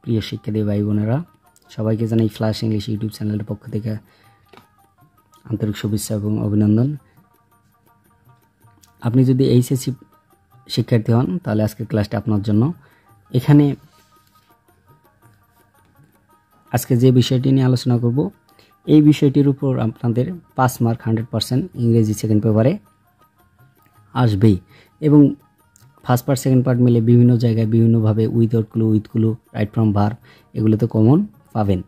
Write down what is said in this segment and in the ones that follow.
প্রিয় শিক্ষার্থী ভাই বোনেরা, সবাইকে জানাই ফ্ল্যাশ ইংলিশ ইউটিউব চ্যানেলের পক্ষ থেকে আন্তরিক শুভেচ্ছা এবং অভিনন্দন। আপনি যদি এইচএসসি শিক্ষার্থী হন তাহলে আজকের ক্লাসটা আপনার জন্য। এখানে আজকে যে বিষয়টি নিয়ে আলোচনা করব, এই বিষয়টির উপর আপনাদের 5 মার্ক 100% ইংরেজি সেকেন্ড পেপারে আসবেই এবং ফার্স্ট পার্ট সেকেন্ড পার্ট মিলে বিভিন্ন জায়গায় বিভিন্নভাবে without clue, with clue, right from verb এগুলোতে কমন পাবেন।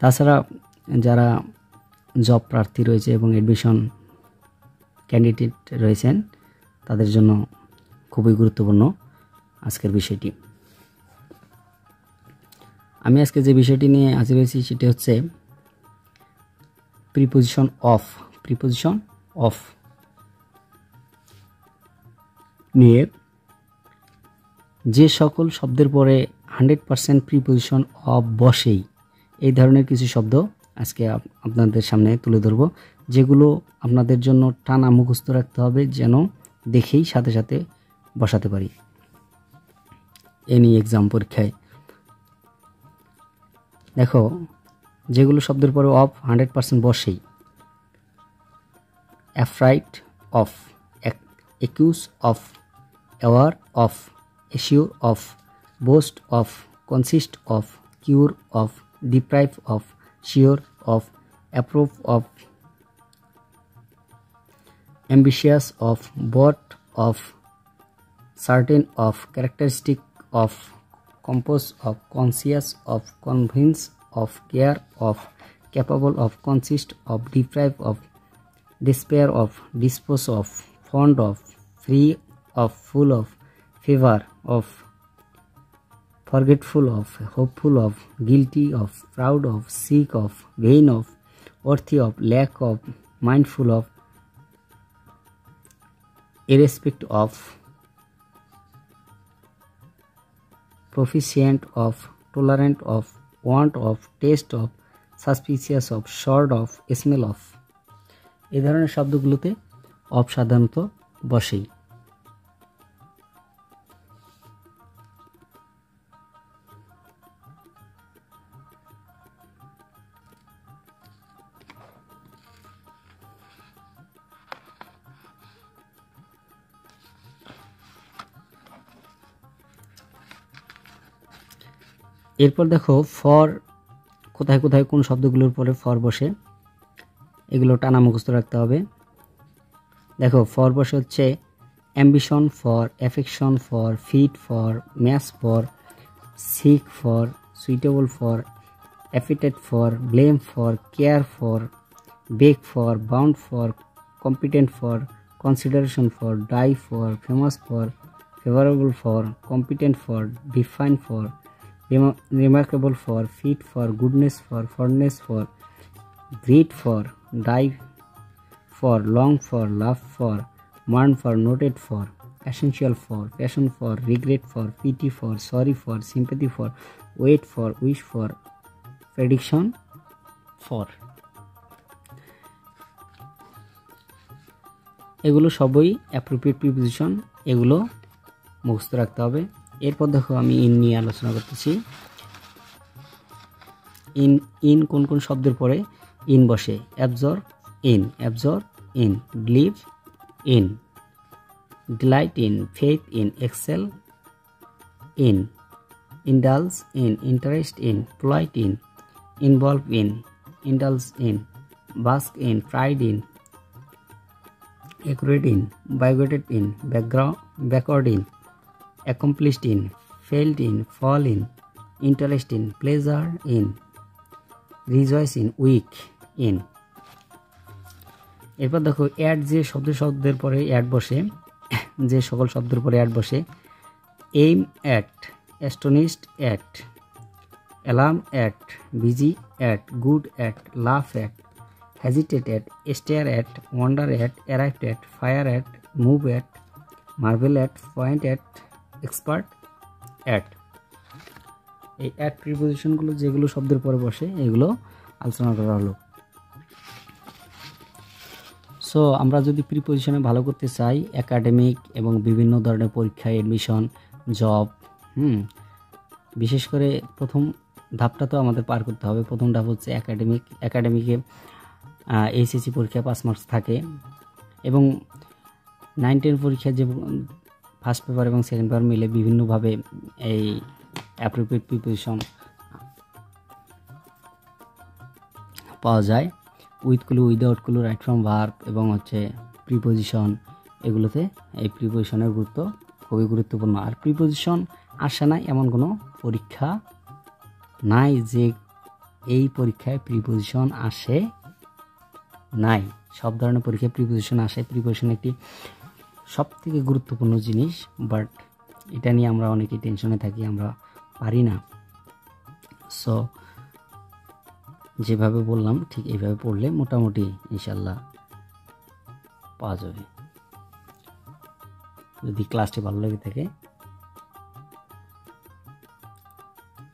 তাছাড়া যারা জব প্রার্থী রয়েছে এবং অ্যাডমিশন ক্যান্ডিডেট রয়েছেন তাদের জন্য খুবই গুরুত্বপূর্ণ আজকের বিষয়টি। আমি আজকে যে বিষয়টি নিয়ে হাজির হয়েছি সেটি হচ্ছে প্রিপোজিশন অফ নিয়ে যে সকল শব্দের পরে 100% প্রিপোজিশন অফ বসেই এই ধরনের কিছু শব্দ আজকে আপনাদের সামনে তুলে ধরব, যেগুলো আপনাদের জন্য টানা মুখস্থ রাখতে হবে যেন দেখেই সাথে সাথে বসাতে পারি। এনি এক্সাম পরীক্ষায় দেখো, যেগুলো শব্দের পরে অফ 100% বসেই: afraid of, accuse of, aware of, assure of, boast of, consist of, cure of, deprive of, sure of, approve of, ambitious of, but of, certain of, characteristic of, compose of, conscious of, convince of, care of, capable of, consist of, deprive of, despair of, dispose of, fond of, free of, full of, favor of, forgetful of, hopeful of, guilty of, proud of, sick of, vain of, worthy of, lack of, mindful of, irrespective of, proficient of, tolerant of, want of, taste of, suspicious of, short of, smell of। এই ধরনের শব্দগুলোতে of সাধারণত বসেই। এরপর দেখো, for কোথায় কোথায় কোন শব্দগুলোর পরে ফর বসে, এগুলো টানা মুখস্থ রাখতে হবে। দেখো, ফর বসে হচ্ছে ambition for, affection for, fit for, match for, sick for, suitable for, appetite for, blame for, care for, beg for, bound for, competent for, consideration for, die for, famous for, favourable for, competent for, define for, remarkable for, fit for, goodness for, fondness for, great for, die for, long for, love for, mourn for, noted for, essential for, passion for, regret for, pity for, sorry for, sympathy for, wait for, wish for, prediction for। এগুলো সবই appropriate preposition, এগুলো মুখস্থ রাখতে হবে। এরপর দেখো, আমি in নিয়ে আলোচনা করতেছি। ইন কোন কোন শব্দের পরে ইন বসে: absorb in, believe in, delight in, faith in, excel in, indulge in, interest in, polite in, involve in, indulge in, bask in, pride in, accurate in, bigoted in, backward in, accomplished in, failed in, fall in, interest in, pleasure in, rejoice in, weak in. এরপর দেখো, add যে শব্দের পরে add বসে, যে সকল শব্দের পরে অ্যাড বসে: aim at, astonished at, alarm at, busy at, good at, লাফ at, hesitate at, stair at, wonder at, arrive at, fire at, move at, Marvel at, point at, expert at. এই add প্রিপোজিশনগুলো যেগুলো শব্দের পরে বসে এগুলো আলোচনা করা হলো। সো আমরা যদি প্রিপোজিশনে ভালো করতে চাই, একাডেমিক এবং বিভিন্ন ধরনের পরীক্ষায়, অ্যাডমিশন, জব, বিশেষ করে প্রথম ধাপটা তো আমাদের পার করতে হবে। প্রথম ধাপ হচ্ছে একাডেমিকে এইচএসসি পরীক্ষায় 5 মার্কস থাকে এবং 9-10 পরীক্ষায় যে ফার্স্ট পেপার এবং সেকেন্ড পেপার মিলে বিভিন্নভাবে এই অ্যাপ্রোপ্রিয়েট প্রিপোজিশন পাওয়া যায়, with clue, without clue, right from verb এবং হচ্ছে প্রিপোজিশন। এগুলোতে এই প্রিপোজিশনের গুরুত্ব খুবই গুরুত্বপূর্ণ। আর প্রিপোজিশন আসে না এমন কোনো পরীক্ষা নাই যে এই পরীক্ষায় প্রিপোজিশন আসে নাই। সব ধরনের পরীক্ষায় প্রিপোজিশন আসে। প্রিপোজিশন একটি সবথেকে গুরুত্বপূর্ণ জিনিস, বাট এটা নিয়ে আমরা অনেকেই টেনশনে থাকি, আমরা পারি না। সো যেভাবে বললাম ঠিক এইভাবে পড়লে মোটামুটি ইনশাল্লাহ পাওয়া যাবে। যদি ক্লাসটি ভালো লেগে থাকে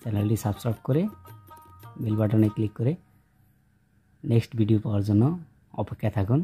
চ্যানেলটি সাবস্ক্রাইব করে বেল বাটনে ক্লিক করে নেক্সট ভিডিও পাওয়ার জন্য অপেক্ষায় থাকুন।